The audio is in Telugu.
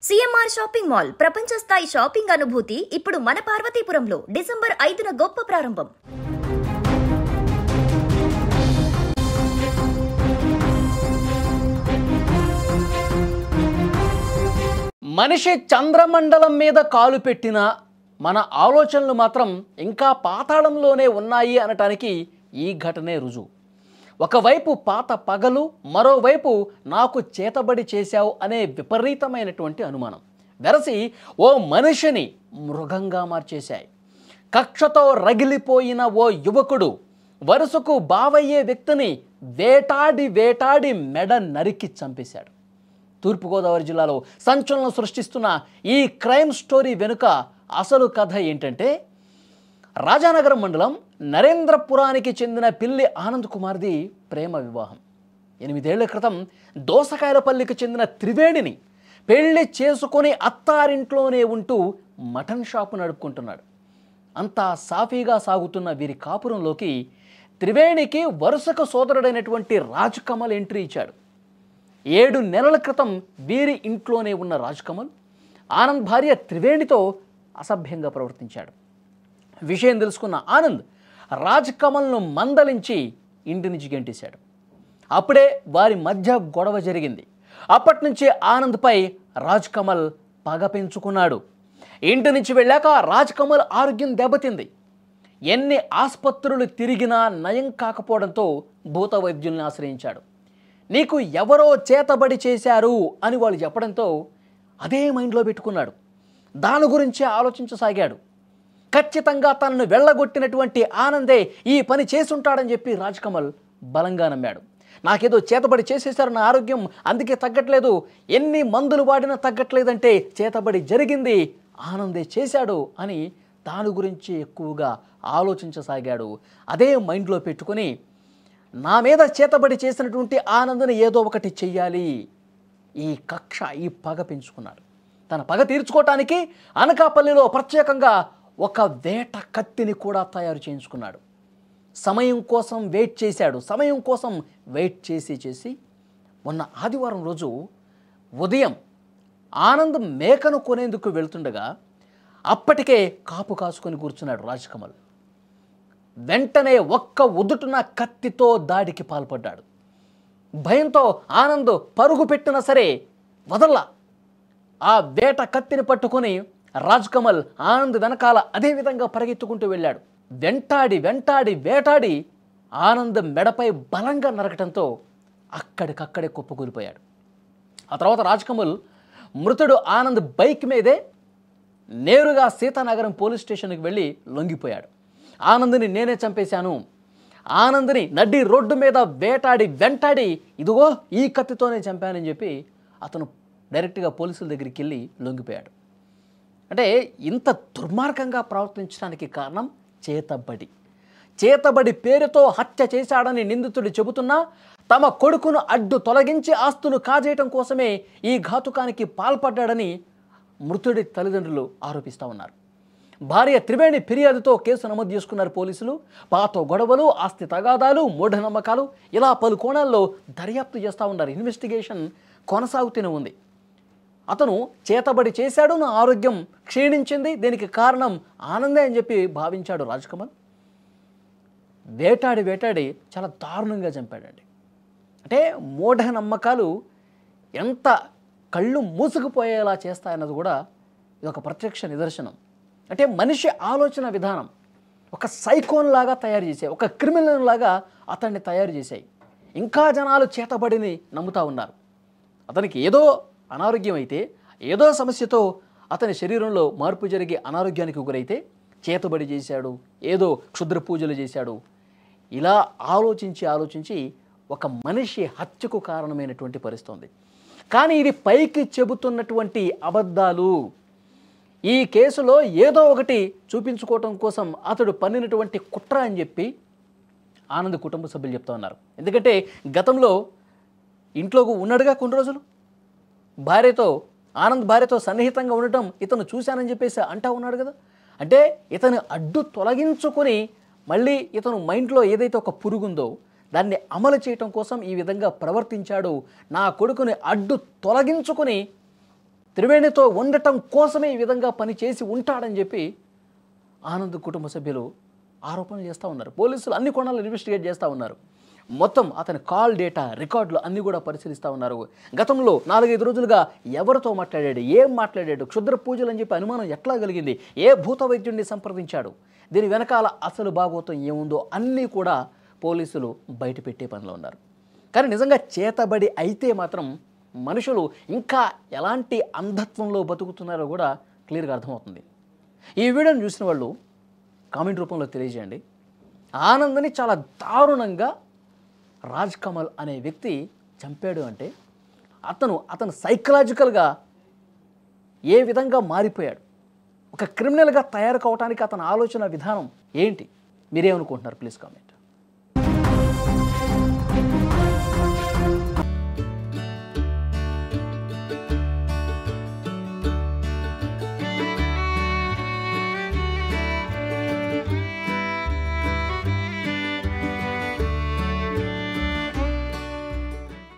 సిఎంఆర్ షాపింగ్ మాల్ ప్రపంచ స్థాయి షాపింగ్ అనుభూతి ఇప్పుడు మన పార్వతీపురంలో డిసెంబర్ 5న గొప్ప ప్రారంభం. మనిషి చంద్రమండలం మీద కాలు పెట్టినా మన ఆలోచనలు మాత్రం ఇంకా పాతాళంలోనే ఉన్నాయి అనటానికి ఈ ఘటనే రుజువు. ఒకవైపు పాత పగలు, మరోవైపు నాకు చేతబడి చేశావు అనే విపరీతమైనటువంటి అనుమానం వెరసి ఓ మనిషిని మృగంగా మార్చేశాయి. కక్షతో రగిలిపోయిన ఓ యువకుడు వరుసకు బావయ్యే వ్యక్తిని వేటాడి వేటాడి మెడ నరికి చంపేశాడు. తూర్పుగోదావరి జిల్లాలో సంచలనం సృష్టిస్తున్న ఈ క్రైమ్ స్టోరీ వెనుక అసలు కథ ఏంటంటే, రాజానగరం మండలం నరేంద్రపురానికి చెందిన పిల్లి ఆనంద్ కుమార్ది ప్రేమ వివాహం. 8 ఏళ్ల క్రితం దోసకాయలపల్లికి చెందిన త్రివేణిని పెళ్లి చేసుకొని అత్తారింట్లోనే ఉంటూ మటన్ షాపు నడుపుకుంటున్నాడు. అంతా సాఫీగా సాగుతున్న వీరి కాపురంలోకి త్రివేణికి వరుసకు సోదరుడైనటువంటి రాజ్ కమల్ ఎంట్రీ ఇచ్చాడు. 7 నెలల క్రితం వీరి ఇంట్లోనే ఉన్న రాజ్ కమల్ ఆనంద్ భార్య త్రివేణితో అసభ్యంగా ప్రవర్తించాడు. విషయం తెలుసుకున్న ఆనంద్ రాజ్ కమల్ను మందలించి ఇంటి నుంచి గెంటేశాడు. అప్పుడే వారి మధ్య గొడవ జరిగింది. అప్పటి నుంచి ఆనంద్పై రాజ్ కమల్ పగ పెంచుకున్నాడు. ఇంటి నుంచి వెళ్ళాక రాజ్ కమల్ ఆరోగ్యం దెబ్బతింది. ఎన్ని ఆసుపత్రులు తిరిగినా నయం కాకపోవడంతో భూత వైద్యుల్ని ఆశ్రయించాడు. నీకు ఎవరో చేతబడి చేశారు అని వాళ్ళు చెప్పడంతో అదే మైండ్లో పెట్టుకున్నాడు. దాని గురించి ఆలోచించసాగాడు. ఖచ్చితంగా తనను వెళ్ళగొట్టినటువంటి ఆనందే ఈ పని చేసుంటాడని చెప్పి రాజ్ కమల్ బలంగా నమ్మాడు. నాకేదో చేతబడి చేసేశారు, నా ఆరోగ్యం అందుకే తగ్గట్లేదు, ఎన్ని మందులు వాడినా తగ్గట్లేదంటే చేతబడి జరిగింది, ఆనందే చేశాడు అని దాని గురించి ఎక్కువగా ఆలోచించసాగాడు. అదే మైండ్లో పెట్టుకొని నా మీద చేతబడి చేసినటువంటి ఆనందని ఏదో ఒకటి చెయ్యాలి, ఈ కక్ష, ఈ పగ పెంచుకున్నాడు. తన పగ తీర్చుకోవటానికి అనకాపల్లిలో ప్రత్యేకంగా ఒక వేట కత్తిని కూడా తయారు చేయించుకున్నాడు. సమయం కోసం వెయిట్ చేశాడు. సమయం కోసం వెయిట్ చేసి మొన్న ఆదివారం రోజు ఉదయం ఆనంద్ మేకను కొనేందుకు వెళ్తుండగా అప్పటికే కాపు కాసుకొని కూర్చున్నాడు రాజ్ కమల్. వెంటనే ఒక్క ఉదుటున కత్తితో దాడికి పాల్పడ్డాడు. భయంతో ఆనంద్ పరుగు పెట్టినా సరే వదల్లా. ఆ వేట కత్తిని పట్టుకొని రాజ్ కమల్ ఆనంద్ వెనకాల అదేవిధంగా పరిగెత్తుకుంటూ వెళ్ళాడు. వేటాడి ఆనంద్ మెడపై బలంగా నరకటంతో అక్కడికక్కడే కుప్పకూలిపోయాడు. ఆ తర్వాత రాజ్ కమల్ మృతుడు ఆనంద్ బైక్ మీదే నేరుగా సీతానగరం పోలీస్ స్టేషన్కి వెళ్ళి లొంగిపోయాడు. ఆనంద్ని నేనే చంపేశాను, ఆనంద్ని నడ్డి రోడ్డు మీద వెంటాడి ఇదిగో ఈ కత్తితోనే చంపానని చెప్పి అతను డైరెక్ట్గా పోలీసుల దగ్గరికి వెళ్ళి లొంగిపోయాడు. అంటే ఇంత దుర్మార్గంగా ప్రవర్తించడానికి కారణం చేతబడి పేరుతో హత్య చేశాడని నిందితుడు చెబుతున్నా తమ కొడుకును అడ్డు తొలగించి ఆస్తును కాజేయటం కోసమే ఈ ఘాతుకానికి పాల్పడ్డాడని మృతుడి తల్లిదండ్రులు ఆరోపిస్తూ ఉన్నారు. భార్య త్రివేణి ఫిర్యాదుతో కేసు నమోదు చేసుకున్నారు పోలీసులు. పాత గొడవలు, ఆస్తి తగాదాలు, మూఢనమ్మకాలు ఇలా పలు కోణాల్లో దర్యాప్తు చేస్తూ ఉన్నారు. ఇన్వెస్టిగేషన్ కొనసాగుతూనే ఉంది. అతను చేతబడి చేశాడు, నా ఆరోగ్యం క్షీణించింది, దీనికి కారణం ఆనందే అని చెప్పి భావించాడు రాజ్ కమల్. వేటాడి చాలా దారుణంగా చంపాడండి. అంటే మూఢనమ్మకాలు ఎంత కళ్ళు మూసుకుపోయేలా చేస్తాయన్నది కూడా ఇది ఒక ప్రత్యక్ష నిదర్శనం. అంటే మనిషి ఆలోచన విధానం ఒక సైకోన్ లాగా తయారు చేసాయి, ఒక క్రిమినల్ లాగా అతన్ని తయారు చేశాయి. ఇంకా జనాలు చేతబడిని నమ్ముతూ ఉన్నారు. అతనికి ఏదో అనారోగ్యం అయితే, ఏదో సమస్యతో అతని శరీరంలో మార్పు జరిగి అనారోగ్యానికి గురైతే చేతబడి చేశాడు, ఏదో క్షుద్ర పూజలు చేశాడు, ఇలా ఆలోచించి ఒక మనిషి హత్యకు కారణమైనటువంటి పరిస్థితి ఉంది. కానీ ఇది పైకి చెబుతున్నటువంటి అబద్ధాలు. ఈ కేసులో ఏదో ఒకటి చూపించుకోవటం కోసం అతడు పన్నినటువంటి కుట్ర అని చెప్పి ఆనంద్ కుటుంబ సభ్యులు చెప్తా ఉన్నారు. ఎందుకంటే గతంలో ఇంట్లోకి ఉన్నాడుగా కొన్ని రోజులు, ఆనంద్ భార్యతో సన్నిహితంగా ఉండటం ఇతను చూశానని చెప్పేసి అంటా ఉన్నాడు కదా. అంటే ఇతను అడ్డు తొలగించుకొని మళ్ళీ ఇతను మైండ్లో ఏదైతే ఒక పురుగుందో దాన్ని అమలు చేయటం కోసం ఈ విధంగా ప్రవర్తించాడు. నా కొడుకుని అడ్డు తొలగించుకొని త్రివేణితో ఉండటం కోసమే ఈ విధంగా పని చేసి ఉంటాడని చెప్పి ఆనంద్ కుటుంబ సభ్యులు ఆరోపణలు చేస్తూ ఉన్నారు. పోలీసులు అన్ని కోణాలు ఇన్వెస్టిగేట్ చేస్తూ ఉన్నారు. మొత్తం అతని కాల్ డేటా రికార్డులు అన్నీ కూడా పరిశీలిస్తూ ఉన్నారు. గతంలో 4-5 రోజులుగా ఎవరితో మాట్లాడాడు, ఏం మాట్లాడాడు, క్షుద్ర పూజలు అని చెప్పి అనుమానం ఎట్లా కలిగింది, ఏ భూత వైద్యుడిని సంప్రదించాడు, దీని వెనకాల అసలు భాగవతం ఏముందో అన్నీ కూడా పోలీసులు బయటపెట్టే పనిలో ఉన్నారు. కానీ నిజంగా చేతబడి అయితే మాత్రం మనుషులు ఇంకా ఎలాంటి అంధత్వంలో బతుకుతున్నారో కూడా క్లియర్గా అర్థమవుతుంది. ఈ వీడియోని చూసిన వాళ్ళు కామెంట్ రూపంలో తెలియజేయండి. ఆనంద్ని చాలా దారుణంగా రాజ్ కమల్ అనే వ్యక్తి చంపాడు అంటే అతను సైకలాజికల్గా ఏ విధంగా మారిపోయాడు, ఒక క్రిమినల్గా తయారు కావడానికి అతని ఆలోచన విధానం ఏంటి, మీరేమనుకుంటున్నారు? Please comment.